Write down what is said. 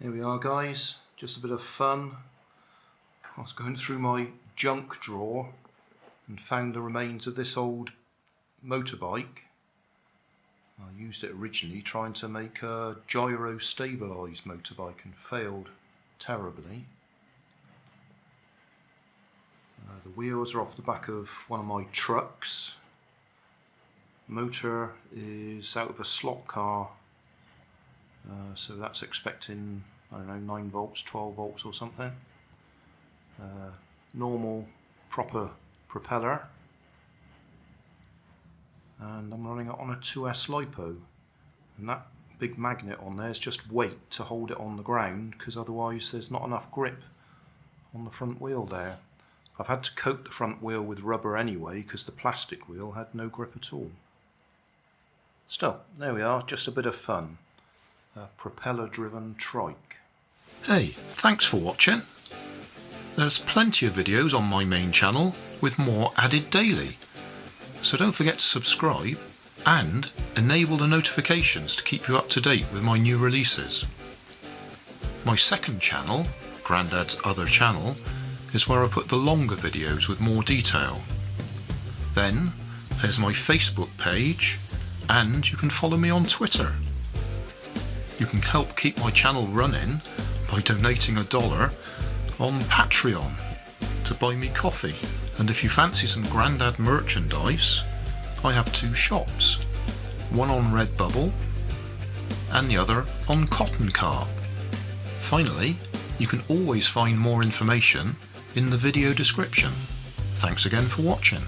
Here we are, guys, just a bit of fun. I was going through my junk drawer and found the remains of this old motorbike. I used it originally trying to make a gyro stabilised motorbike and failed terribly. The wheels are off the back of one of my trucks. Motor is out of a slot car, so that's expecting, I don't know, 9 volts, 12 volts or something. Normal, proper propeller, and I'm running it on a 2S LiPo, and that big magnet on there is just weight to hold it on the ground, because otherwise there's not enough grip on the front wheel there. I've had to coat the front wheel with rubber anyway, because the plastic wheel had no grip at all. Still, there we are, just a bit of fun. A propeller driven trike. Hey, thanks for watching. There's plenty of videos on my main channel with more added daily. So don't forget to subscribe and enable the notifications to keep you up to date with my new releases. My second channel, Grandad's Other Channel, is where I put the longer videos with more detail. Then there's my Facebook page, and you can follow me on Twitter. You can help keep my channel running by donating $1 on Patreon to buy me coffee. And if you fancy some Grandad merchandise, I have 2 shops, one on Redbubble and the other on Cotton Cart. Finally, you can always find more information in the video description. Thanks again for watching.